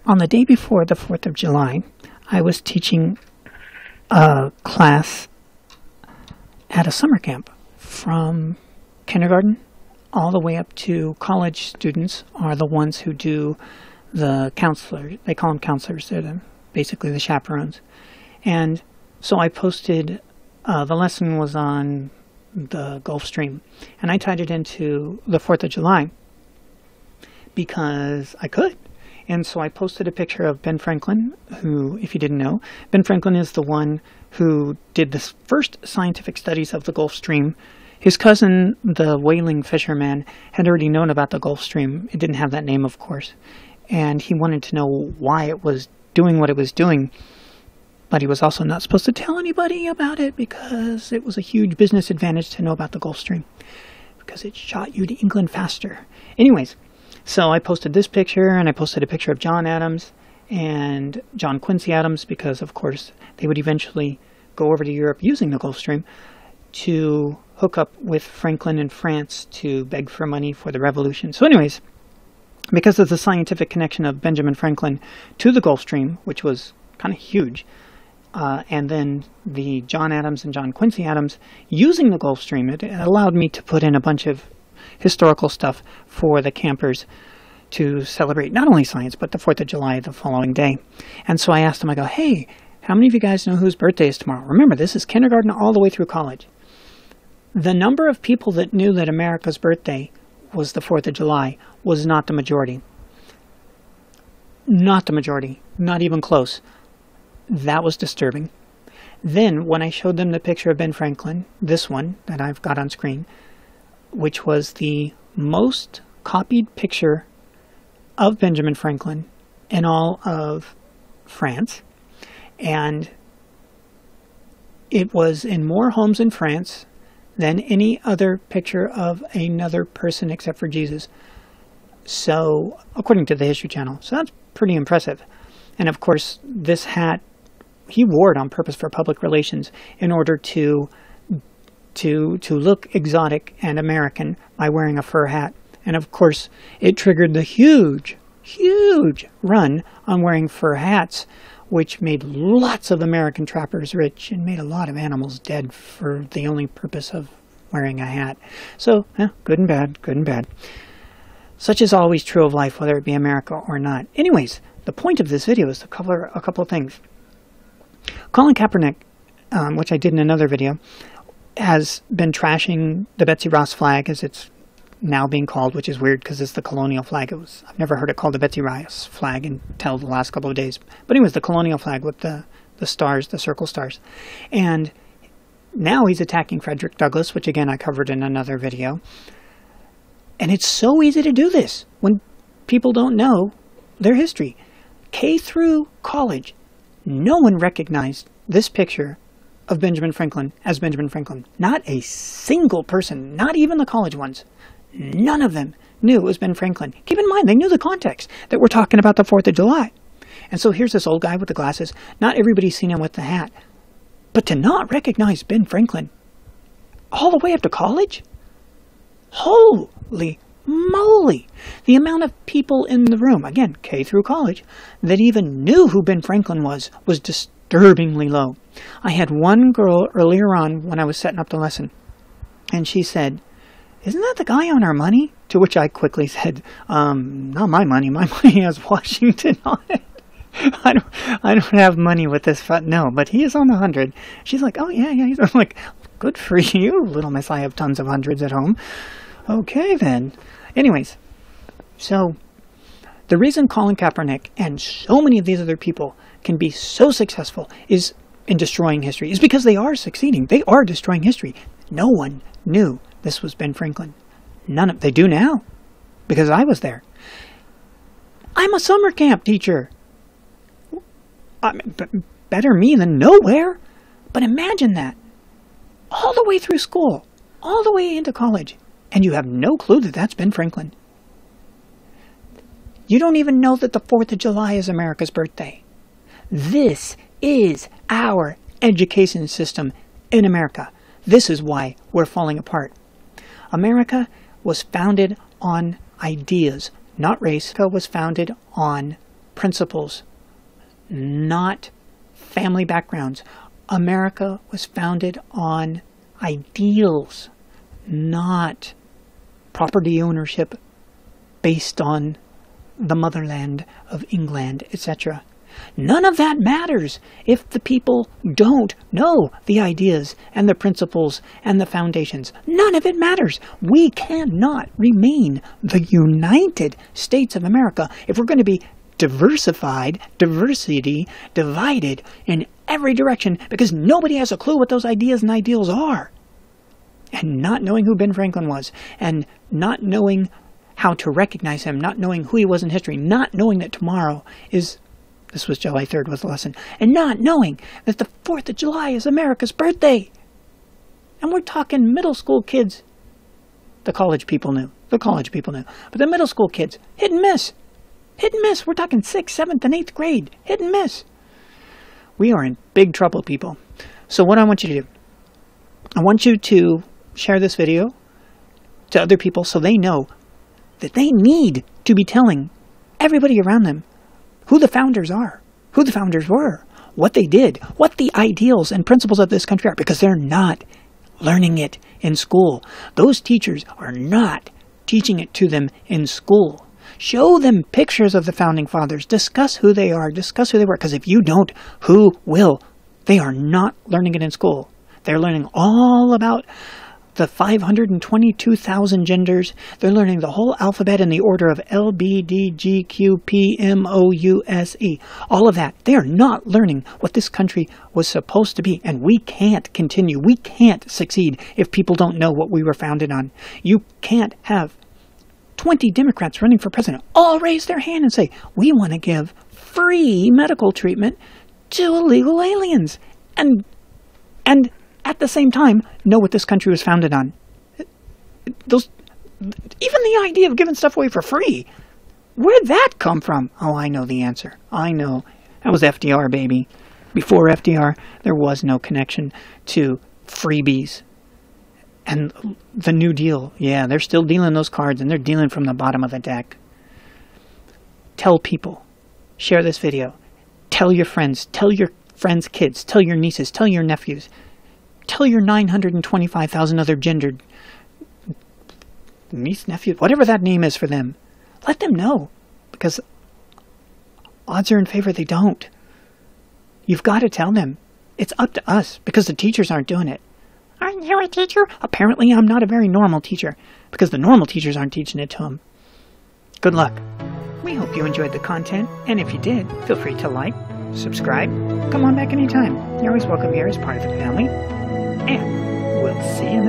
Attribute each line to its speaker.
Speaker 1: On the day before the 4th of July, I was teaching a class at a summer camp from kindergarten all the way up to college. Students are the ones who do the counselor. They call them counselors. They're basically the chaperones. And so I posted, the lesson was on the Gulf Stream, and I tied it into the 4th of July because I could. And so I posted a picture of Ben Franklin, who, if you didn't know, Ben Franklin is the one who did the first scientific studies of the Gulf Stream. His cousin, the whaling fisherman, had already known about the Gulf Stream. It didn't have that name, of course. And he wanted to know why it was doing what it was doing. But he was also not supposed to tell anybody about it because it was a huge business advantage to know about the Gulf Stream, because it shot you to England faster. Anyways, so I posted this picture, and I posted a picture of John Adams and John Quincy Adams, because, of course, they would eventually go over to Europe using the Gulf Stream to hook up with Franklin in France to beg for money for the revolution. So anyways, because of the scientific connection of Benjamin Franklin to the Gulf Stream, which was kind of huge, and then the John Adams and John Quincy Adams using the Gulf Stream, it allowed me to put in a bunch of historical stuff for the campers to celebrate not only science, but the 4th of July the following day. And so I asked them, I go, hey, how many of you guys know whose birthday is tomorrow? Remember, this is kindergarten all the way through college. The number of people that knew that America's birthday was the 4th of July was not the majority. Not the majority. Not even close. That was disturbing. Then, when I showed them the picture of Ben Franklin, this one that I've got on screen, which was the most copied picture of Benjamin Franklin in all of France, and it was in more homes in France than any other picture of another person except for Jesus. So, according to the History Channel. So that's pretty impressive. And of course, this hat, he wore it on purpose for public relations in order to look exotic and American by wearing a fur hat. And of course, it triggered the huge run on wearing fur hats, which made lots of American trappers rich and made a lot of animals dead for the only purpose of wearing a hat. So, good and bad, good and bad. Such is always true of life, whether it be America or not. Anyways, the point of this video is to cover a couple of things. Colin Kaepernick, which I did in another video, has been trashing the Betsy Ross flag, as it's now being called, which is weird because it's the colonial flag. I've never heard it called the Betsy Ross flag until the last couple of days. But anyways, the colonial flag with the stars, the circle stars. And now he's attacking Frederick Douglass, which again I covered in another video. And it's so easy to do this when people don't know their history. K through college, no one recognized this picture of Benjamin Franklin as Benjamin Franklin. Not a single person, not even the college ones. None of them knew it was Ben Franklin. Keep in mind, they knew the context, that we're talking about the 4th of July. And so here's this old guy with the glasses. Not everybody's seen him with the hat. But to not recognize Ben Franklin all the way up to college? Holy moly! The amount of people in the room, again, K through college, that even knew who Ben Franklin was disturbingly low. I had one girl earlier on when I was setting up the lesson, and she said, "Isn't that the guy on our money?" To which I quickly said, not my money. My money has Washington on it. I don't have money with this fund. No, but he is on the 100. She's like, oh, yeah. I'm like, good for you, little miss. I have tons of hundreds at home. Okay, then. Anyways, so the reason Colin Kaepernick and so many of these other people can be so successful is in destroying history, is because they are succeeding. They are destroying history. No one knew this was Ben Franklin. They do now, because I was there. I'm a summer camp teacher. Better me than nowhere. But imagine that. All the way through school, all the way into college, and you have no clue that that's Ben Franklin. You don't even know that the 4th of July is America's birthday. This is our education system in America. This is why we're falling apart. America was founded on ideas, not race. America was founded on principles, not family backgrounds. America was founded on ideals, not property ownership based on the motherland of England, etc. None of that matters if the people don't know the ideas and the principles and the foundations. None of it matters. We cannot remain the United States of America if we're going to be diversified, divided in every direction because nobody has a clue what those ideas and ideals are. And not knowing who Ben Franklin was, and not knowing how to recognize him, not knowing who he was in history, not knowing that tomorrow is, this was July 3rd was the lesson, and not knowing that the 4th of July is America's birthday. And we're talking middle school kids. The college people knew. But the middle school kids, hit and miss. Hit and miss. We're talking 6th, 7th, and 8th grade. Hit and miss. We are in big trouble, people. So what I want you to do, I want you to share this video to other people so they know that they need to be telling everybody around them who the founders are, who the founders were, what they did, what the ideals and principles of this country are, because they're not learning it in school. Those teachers are not teaching it to them in school. Show them pictures of the founding fathers. Discuss who they are. Discuss who they were. Because if you don't, who will? They are not learning it in school. They're learning all about the 522,000 genders. They're learning the whole alphabet in the order of L, B, D, G, Q, P, M, O, U, S, E. All of that. They are not learning what this country was supposed to be. And we can't continue. We can't succeed if people don't know what we were founded on. You can't have 20 Democrats running for president all raise their hand and say, we want to give free medical treatment to illegal aliens. And at the same time, know what this country was founded on. Even the idea of giving stuff away for free, where'd that come from? Oh, I know the answer. I know. That was FDR, baby. Before FDR, there was no connection to freebies. And the New Deal, yeah, they're still dealing those cards, and they're dealing from the bottom of the deck. Tell people. Share this video. Tell your friends. Tell your friends' kids. Tell your nieces. Tell your nephews. Tell your 925,000 other gendered niece, nephew, whatever that name is for them. Let them know, because odds are in favor they don't. You've got to tell them. It's up to us, because the teachers aren't doing it. Aren't you a teacher? Apparently I'm not a very normal teacher, because the normal teachers aren't teaching it to them. Good luck. We hope you enjoyed the content, and if you did, feel free to like, subscribe, come on back anytime. You're always welcome here as part of the family. And we'll see you